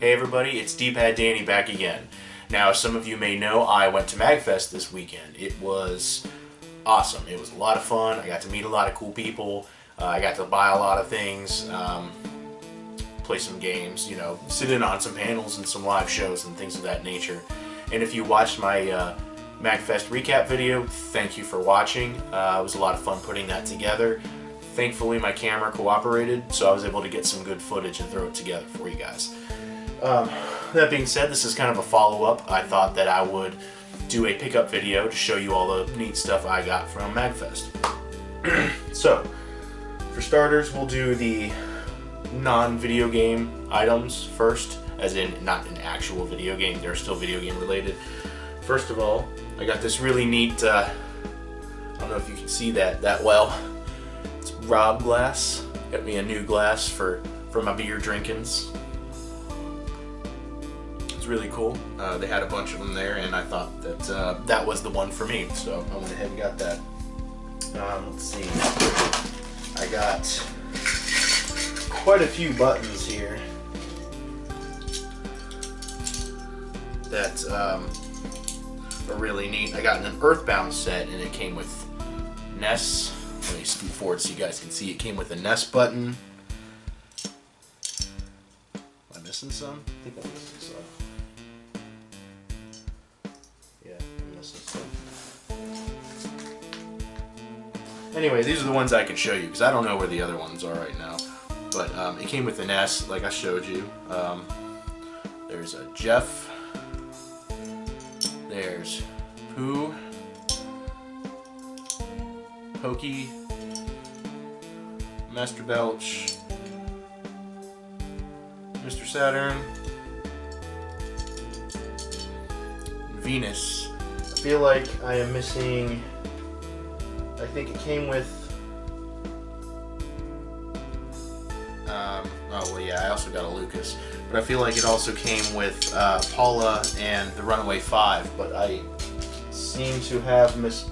Hey everybody, it's D-Pad Danny back again. Now, some of you may know I went to Magfest this weekend. It was awesome. It was a lot of fun. I got to meet a lot of cool people. I got to buy a lot of things, play some games, you know, sit in on some panels and some live shows and things of that nature. And if you watched my Magfest recap video, thank you for watching. It was a lot of fun putting that together. Thankfully, my camera cooperated, so I was able to get some good footage and throw it together for you guys. That being said, this is kind of a follow-up. I thought that I would do a pickup video to show you all the neat stuff I got from Magfest. So, for starters, we'll do the non-video game items first, as in not an actual video game, they're still video game related. First of all, I got this really neat, I don't know if you can see that well, it's Rob glass. Got me a new glass for my beer drinkings. It's really cool. They had a bunch of them there, and I thought that that was the one for me, so I went ahead and got that. Let's see. I got quite a few buttons here that are really neat. I got an Earthbound set, and it came with NES. Let me scoot forward so you guys can see. It came with a NES button. Am I missing some? I think I'm missing some. Yeah, I'm missing some. Anyway, these are the ones I can show you because I don't know where the other ones are right now. But it came with the NES, like I showed you. There's a Jeff. There's Pooh. Pokey, Master Belch, Mr. Saturn, Venus. I feel like I am missing, I think it came with, oh well yeah, I also got a Lucas, but I feel like it also came with Paula and the Runaway 5, but I seem to have missed,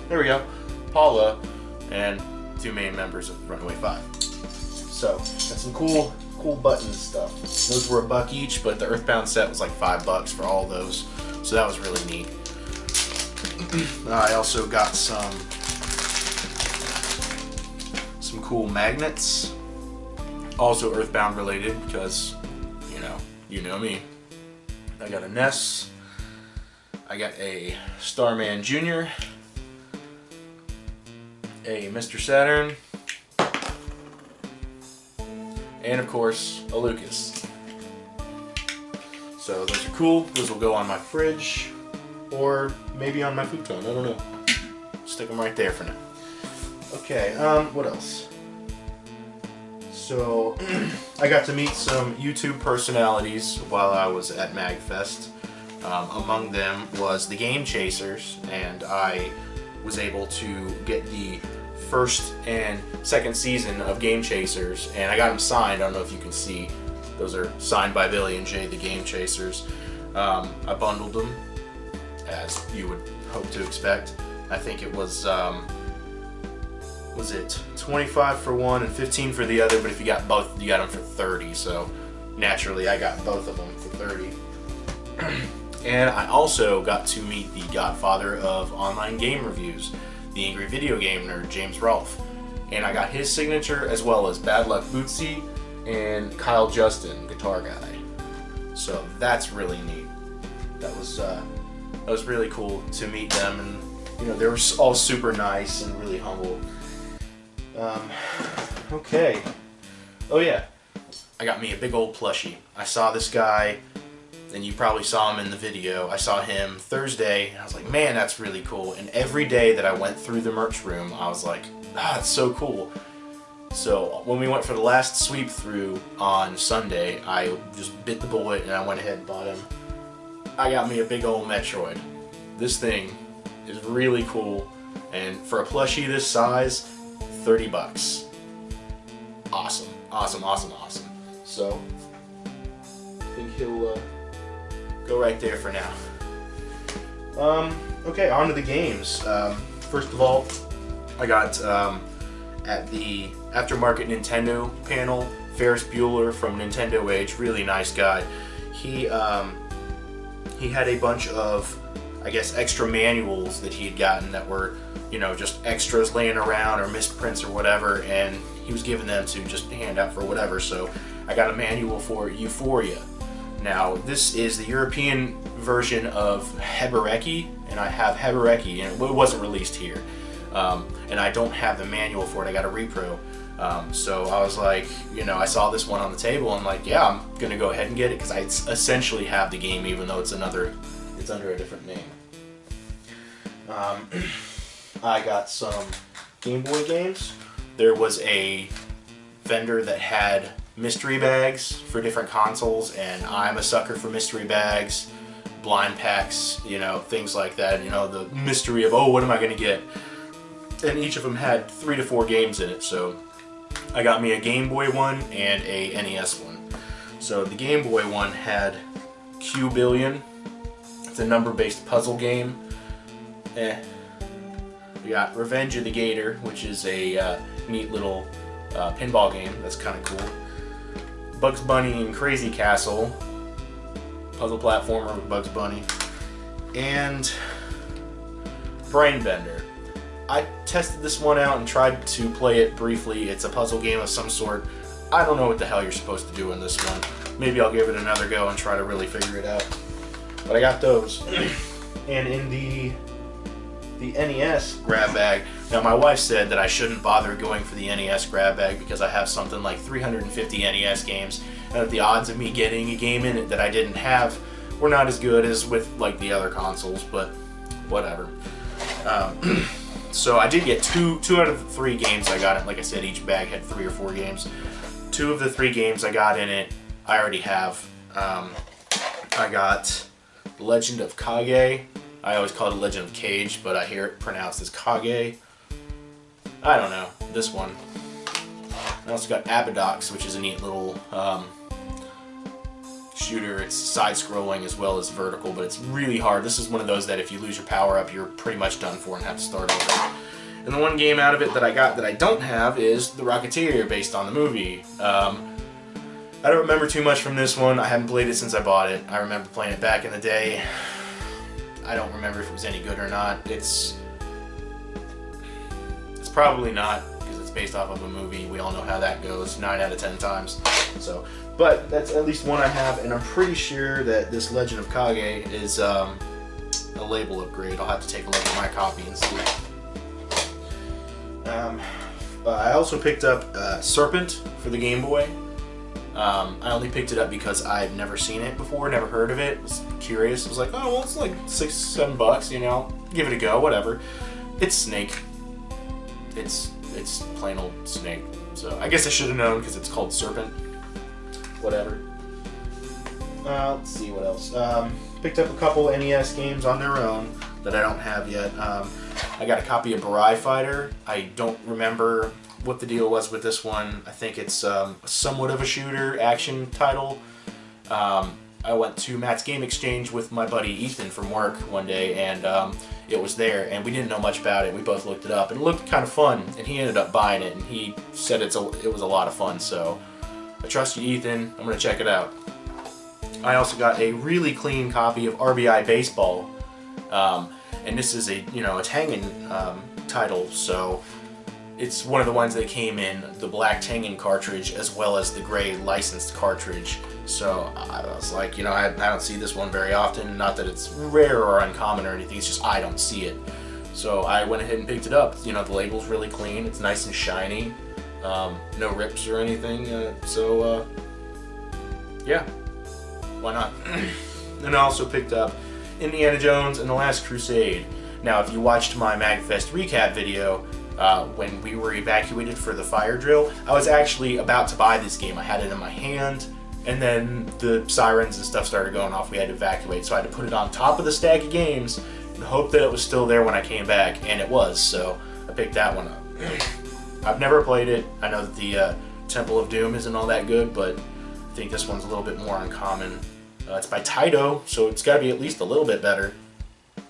there we go, Paula and two main members of Runaway 5. So, got some cool button stuff. Those were $1 each, but the Earthbound set was like $5 for all those. So that was really neat. I also got some cool magnets. Also Earthbound related because, you know me. I got a NES. I got a Starman Jr., a Mr. Saturn, and of course a Lucas. So those are cool. Those will go on my fridge or maybe on my futon. I don't know. Stick them right there for now. Okay, what else? So I got to meet some YouTube personalities while I was at Magfest. Among them was the Game Chasers, and I was able to get the first and second season of Game Chasers, and I got them signed. I don't know if you can see. Those are signed by Billy and Jay, the Game Chasers. I bundled them, as you would hope to expect. I think it was it 25 for one and 15 for the other, but if you got both, you got them for 30, so naturally I got both of them for 30. And I also got to meet the godfather of online game reviews, the angry video game nerd, James Rolfe. And I got his signature as well as Bad Luck Bootsy and Kyle Justin, guitar guy. So that's really neat. That was really cool to meet them, and they were all super nice and really humble. Okay. Oh yeah, I got me a big old plushie. I saw this guy, and you probably saw him in the video. I saw him Thursday, and I was like, man, that's really cool. And every day that I went through the merch room, I was like, that's so cool. So when we went for the last sweep through on Sunday, I just bit the bullet and I went ahead and bought him. I got me a big old Metroid. This thing is really cool, and for a plushie this size, $30. Awesome, awesome, awesome, awesome. So I think he'll go right there for now. Okay, on to the games. First of all, I got at the Aftermarket Nintendo panel, Ferris Bueller from Nintendo Age, really nice guy. He had a bunch of, I guess, extra manuals that he had gotten that were, just extras laying around or misprints or whatever, and he was giving them to just hand out for whatever. So I got a manual for Euphoria. Now, this is the European version of Hebereki, and I have Hebereki, and it wasn't released here. And I don't have the manual for it. I got a repro. So I was like, I saw this one on the table. I'm like, yeah, I'm gonna go ahead and get it because I essentially have the game, even though it's under a different name. I got some Game Boy games. There was a vendor that had mystery bags for different consoles, and I'm a sucker for mystery bags, blind packs, things like that. The mystery of, what am I gonna get? And each of them had 3 to 4 games in it, so I got me a Game Boy one and a NES one. So the Game Boy one had Q-Billion. It's a number-based puzzle game. We got Revenge of the Gator, which is a neat little pinball game. That's kind of cool. Bugs Bunny and Crazy Castle, puzzle platformer with Bugs Bunny. And Brain Bender. I tested this one out and tried to play it briefly. It's a puzzle game of some sort. I don't know what the hell you're supposed to do in this one. Maybe I'll give it another go and try to really figure it out. But I got those. And in the NES grab bag, now my wife said that I shouldn't bother going for the NES grab bag because I have something like 350 NES games, and that the odds of me getting a game in it that I didn't have were not as good as with like the other consoles, but whatever. So I did get two out of the 3 games I got in. Like I said, each bag had 3 or 4 games. 2 of the 3 games I got in it, I already have. I got Legend of Kage. I always call it Legend of Cage, but I hear it pronounced as Kage. I don't know, this one. I also got Abadox, which is a neat little shooter. It's side-scrolling as well as vertical, but it's really hard. This is one of those that if you lose your power-up, you're pretty much done for and have to start over. And the one game out of it that I got that I don't have is The Rocketeer, based on the movie. I don't remember too much from this one. I haven't played it since I bought it. I remember playing it back in the day. I don't remember if it was any good or not. It's probably not, because it's based off of a movie. We all know how that goes 9 out of 10 times. So, but that's at least one I have, and I'm pretty sure that this Legend of Kage is a label upgrade. I'll have to take a look at my copy and see. I also picked up Serpent for the Game Boy. I only picked it up because I've never seen it before, never heard of it. Was curious. I was like, oh well, it's like $6-7. Give it a go, whatever. It's Snake. It's plain old Snake. So I guess I should have known because it's called Serpent. Whatever. Let's see what else. Picked up a couple NES games on their own that I don't have yet. I got a copy of Barai Fighter. I don't remember what the deal was with this one. I think it's somewhat of a shooter action title. I went to Matt's Game Exchange with my buddy Ethan from work one day, and it was there, and we didn't know much about it. We both looked it up, and it looked kind of fun, and he ended up buying it, and he said it was a lot of fun, so I trust you, Ethan. I'm going to check it out. I also got a really clean copy of RBI Baseball, and this is a Tengen title, so it's one of the ones that came in the black Tengen cartridge as well as the gray licensed cartridge. So I was like, I don't see this one very often. Not that it's rare or uncommon or anything, it's just I don't see it. So I went ahead and picked it up. The label's really clean, it's nice and shiny, no rips or anything, yeah, why not? And I also picked up Indiana Jones and the Last Crusade. Now, if you watched my Magfest recap video, when we were evacuated for the fire drill, I was actually about to buy this game. I had it in my hand, and then the sirens and stuff started going off. We had to evacuate, so I had to put it on top of the stack of games and hope that it was still there when I came back, and it was, so I picked that one up. I've never played it. I know that the Temple of Doom isn't all that good, but I think this one's a little bit more uncommon. It's by Taito, so it's got to be at least a little bit better,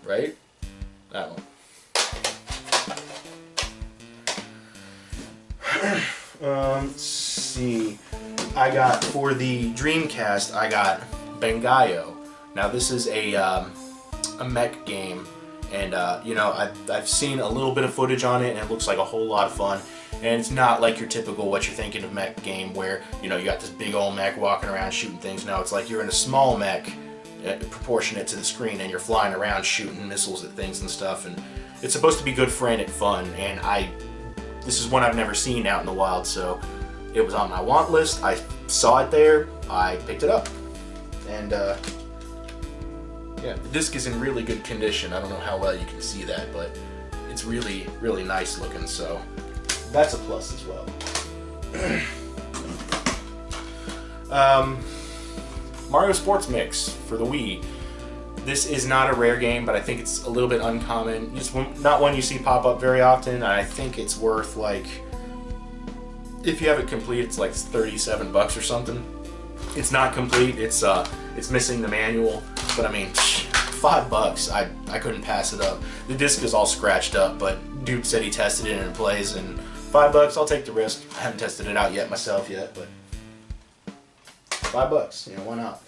right? That one. Let's see. I got for the Dreamcast, I got Bangayo. Now this is a mech game, and you know, I've seen a little bit of footage on it, and it looks like a whole lot of fun. And it's not like your typical what you're thinking of mech game where, you know, you got this big old mech walking around shooting things. No, it's like you're in a small mech, proportionate to the screen, and you're flying around shooting missiles at things and stuff. And it's supposed to be good frantic fun. And this is one I've never seen out in the wild, so it was on my want list. I saw it there, I picked it up, and yeah, the disc is in really good condition. I don't know how well you can see that, but it's really, really nice looking, so that's a plus as well. Mario Sports Mix for the Wii. This is not a rare game, but I think it's a little bit uncommon. It's not one you see pop up very often, and I think it's worth, like, if you have it complete, it's like $37 or something. It's not complete. It's missing the manual, but I mean, $5. I couldn't pass it up. The disc is all scratched up, but dude said he tested it and it plays, and $5. I'll take the risk. I haven't tested it out yet myself yet, but $5. You know, why not?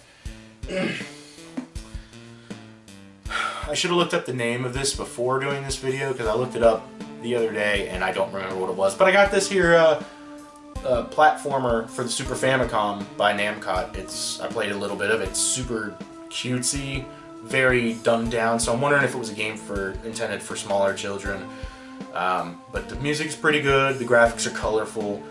I should have looked up the name of this before doing this video, because I looked it up the other day and I don't remember what it was. But I got this here platformer for the Super Famicom by Namcot. I played a little bit of it. It's super cutesy, very dumbed down. So I'm wondering if it was a game intended for smaller children. But the music's pretty good. The graphics are colorful.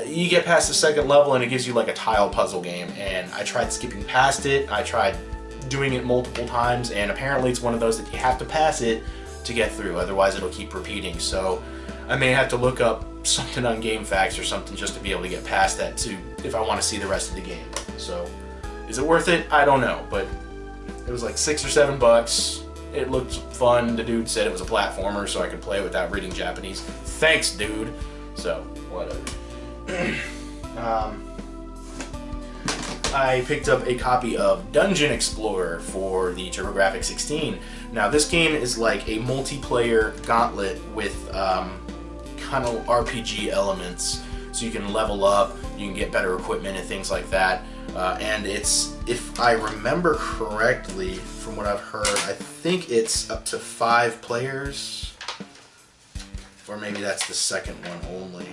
You get past the second level and it gives you like a tile puzzle game. And I tried skipping past it. I tried doing it multiple times, and apparently it's one of those that you have to pass it to get through, otherwise it'll keep repeating. So I may have to look up something on GameFAQs or something just to be able to get past that too, if I want to see the rest of the game. So is it worth it? I don't know, but it was like $6 or $7. It looked fun. The dude said it was a platformer, so I could play it without reading Japanese. Thanks, dude. So whatever. I picked up a copy of Dungeon Explorer for the TurboGrafx-16. Now this game is like a multiplayer gauntlet with kind of RPG elements, so you can level up, you can get better equipment and things like that. And it's, if I remember correctly from what I've heard, I think it's up to 5 players, or maybe that's the second one only.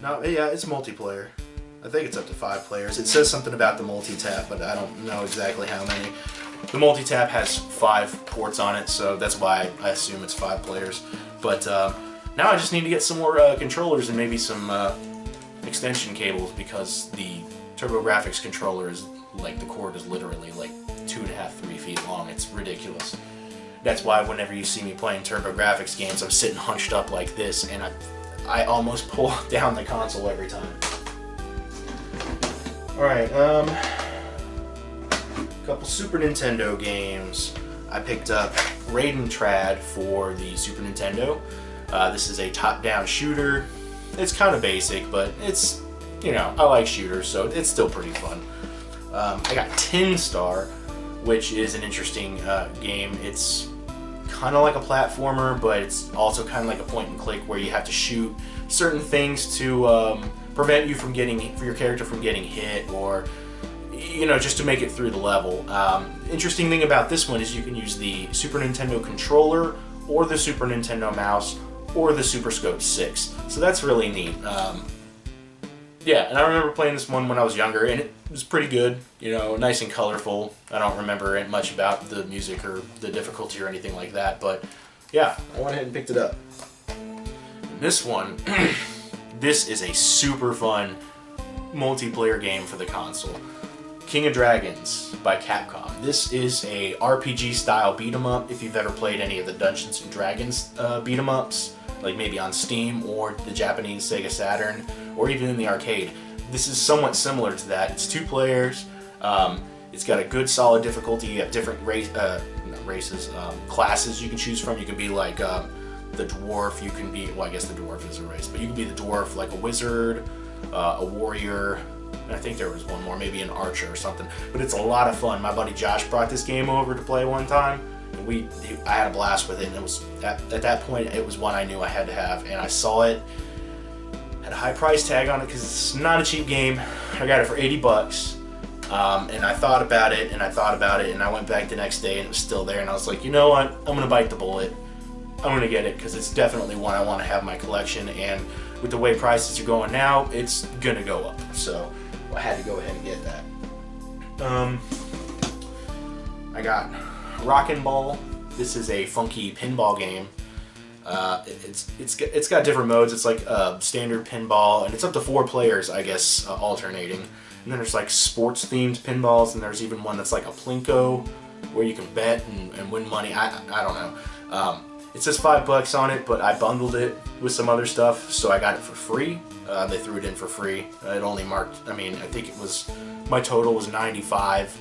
No, yeah, it's multiplayer. I think it's up to 5 players. It says something about the multi-tap, but I don't know exactly how many. The multi-tap has 5 ports on it, so that's why I assume it's 5 players. But now I just need to get some more controllers and maybe some extension cables, because the TurboGrafx controller is like, the cord is literally like 2.5, 3 feet long. It's ridiculous. That's why whenever you see me playing TurboGrafx games, I'm sitting hunched up like this, and I almost pull down the console every time. Alright, a couple Super Nintendo games. I picked up Raiden Trad for the Super Nintendo. This is a top-down shooter. It's kind of basic, but it's, you know, I like shooters, so it's still pretty fun. I got Tin Star, which is an interesting game. It's kind of like a platformer, but it's also kind of like a point and click where you have to shoot certain things to prevent you from your character from getting hit, or, you know, just to make it through the level. Interesting thing about this one is you can use the Super Nintendo controller, or the Super Nintendo mouse, or the Super Scope 6. So that's really neat. Yeah, and I remember playing this one when I was younger, and it was pretty good. You know, nice and colorful. I don't remember much about the music or the difficulty or anything like that, but yeah, I went ahead and picked it up. This one, this is a super fun multiplayer game for the console. King of Dragons by Capcom. This is a RPG style beat 'em up. If you've ever played any of the Dungeons and Dragons beat 'em ups, like maybe on Steam or the Japanese Sega Saturn, or even in the arcade, this is somewhat similar to that. It's 2 players. It's got a good solid difficulty. You have different classes you can choose from. You can be like the dwarf. You can be, well, I guess the dwarf is a race, but you can be the dwarf, like a wizard, a warrior, and I think there was one more, maybe an archer or something. But it's a lot of fun. My buddy Josh brought this game over to play one time, and I had a blast with it. And it was at that point, it was one I knew I had to have, and I saw it. Had a high price tag on it because it's not a cheap game. I got it for 80 bucks. And I thought about it, and I went back the next day, and it was still there, and I was like, you know what, I'm going to bite the bullet. I'm going to get it, because it's definitely one I want to have in my collection, and with the way prices are going now, it's going to go up. So I had to go ahead and get that. I got Rockin' Ball. This is a funky pinball game. It's got different modes. It's like standard pinball, and it's up to 4 players, I guess, alternating. And then there's like sports themed pinballs, and there's even one that's like a Plinko where you can bet and win money. I don't know. It says $5 on it, but I bundled it with some other stuff, so I got it for free. They threw it in for free. It only marked, I think it was, my total was 95,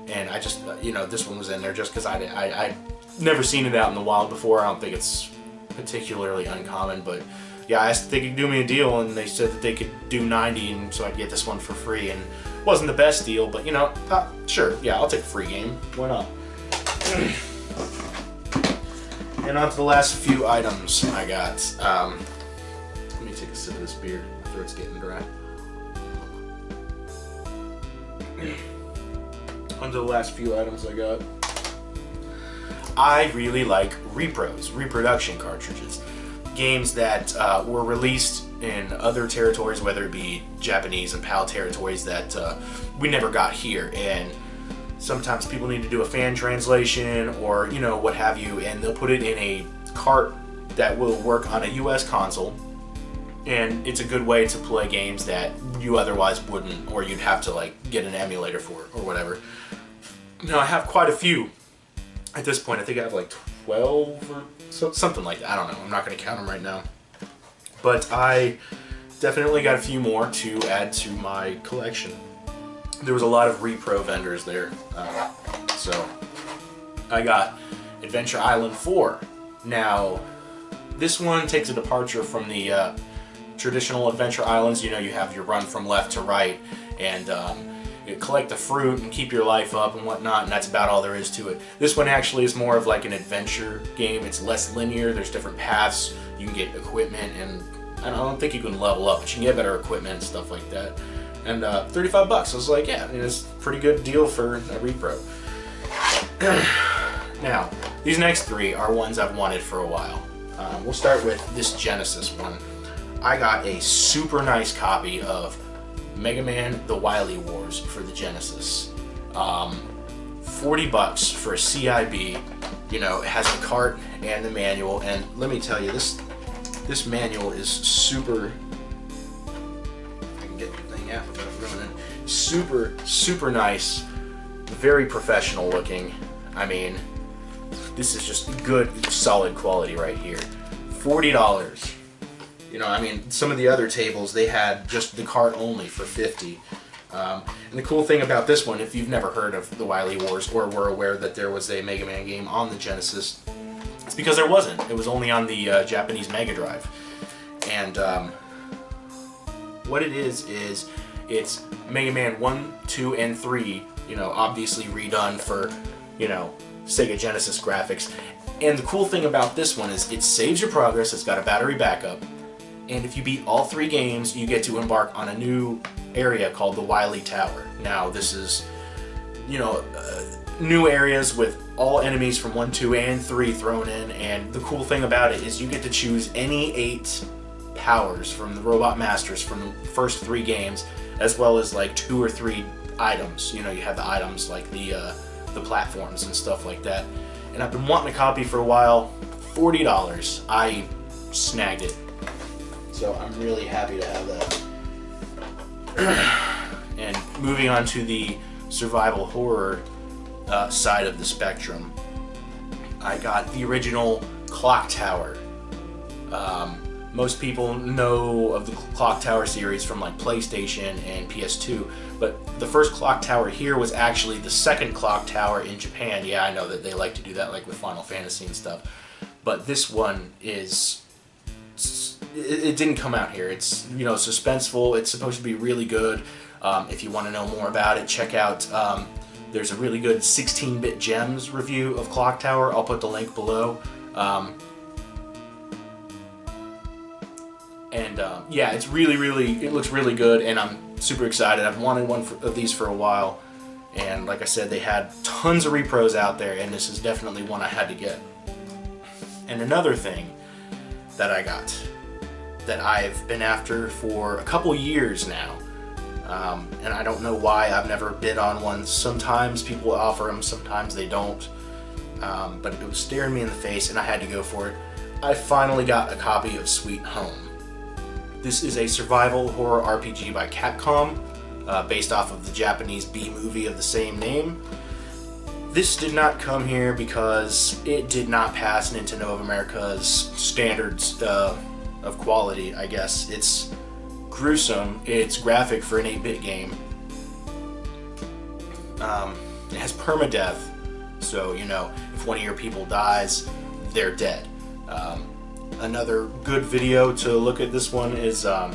and I just, this one was in there just because I'd never seen it out in the wild before. I don't think it's particularly uncommon, but yeah, I asked if they could do me a deal, and they said that they could do 90, and so I'd get this one for free. And it wasn't the best deal, but sure, yeah, I'll take a free game. Why not? And on to the last few items I got. Let me take a sip of this beer. My throat's getting dry. On to the last few items I got. I really like repros, reproduction cartridges. Games that were released in other territories, whether it be Japanese and PAL territories that we never got here, and sometimes people need to do a fan translation or what have you, and they'll put it in a cart that will work on a US console, and it's a good way to play games that you otherwise wouldn't, or you'd have to like get an emulator for or whatever. Now I have quite a few at this point. I think I have like 12 or something like that. I don't know. I'm not going to count them right now. But I definitely got a few more to add to my collection. There was a lot of repro vendors there. So I got Adventure Island 4. Now, this one takes a departure from the traditional Adventure Islands. You have your run from left to right, and you collect the fruit and keep your life up and whatnot, and that's about all there is to it. This one actually is more of like an adventure game. It's less linear. There's different paths. You can get equipment, and I don't think you can level up, but you can get better equipment and stuff like that. And $35. I was like, yeah, it's a pretty good deal for a repro. Now, these next 3 are ones I've wanted for a while. We'll start with this Genesis one. I got a super nice copy of Mega Man The Wily Wars for the Genesis. $40 for a CIB. It has the cart and the manual, and let me tell you, this manual is super. I can get the thing out without ruining it. Super nice, very professional looking. This is just good, solid quality right here. $40. Some of the other tables, they had just the cart only for $50. And the cool thing about this one, if you've never heard of the Wily Wars or were aware that there was a Mega Man game on the Genesis, it's because there wasn't. It was only on the Japanese Mega Drive. And what it is it's Mega Man 1, 2, and 3, obviously redone for, Sega Genesis graphics. And the cool thing about this one is it saves your progress. It's got a battery backup. And if you beat all 3 games, you get to embark on a new area called the Wily Tower. Now, this is, new areas with all enemies from 1, 2, and 3 thrown in. And the cool thing about it is you get to choose any 8 powers from the Robot Masters from the first 3 games, as well as like 2 or 3 items. You have the items like the platforms and stuff like that. And I've been wanting a copy for a while. $40. I snagged it. So I'm really happy to have that. And moving on to the survival horror side of the spectrum, I got the original Clock Tower. Most people know of the Clock Tower series from like PlayStation and PS2, but the first Clock Tower here was actually the second Clock Tower in Japan. Yeah, I know that they like to do that, like with Final Fantasy and stuff, but this one is, it didn't come out here. It's, suspenseful. It's supposed to be really good. If you want to know more about it, check out, there's a really good 16-bit Gems review of Clock Tower. I'll put the link below. And yeah, it's it looks really good, and I'm super excited. I've wanted one of these for a while, and like I said, they had tons of repros out there, and this is definitely one I had to get. And another thing that I got that I've been after for a couple years now, and I don't know why I've never bid on one. Sometimes people offer them, sometimes they don't, but it was staring me in the face and I had to go for it. I finally got a copy of Sweet Home. This is a survival horror RPG by Capcom, based off of the Japanese B-movie of the same name. This did not come here because it did not pass Nintendo of America's standards of quality, I guess. It's gruesome, it's graphic for an 8-bit game. It has permadeath, so you know, if one of your people dies, they're dead. Another good video to look at this one is the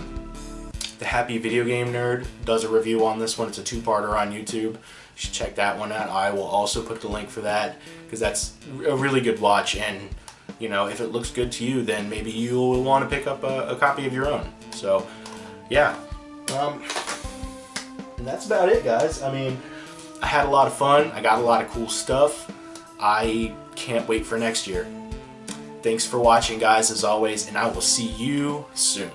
Happy Video Game Nerd does a review on this one. It's a 2-parter on YouTube. You should check that one out. I will also put the link for that because that's a really good watch, and you know, if it looks good to you, then maybe you'll want to pick up a copy of your own. So yeah, and that's about it, guys. I mean, I had a lot of fun. I got a lot of cool stuff. I can't wait for next year. Thanks for watching, guys, as always, and I will see you soon.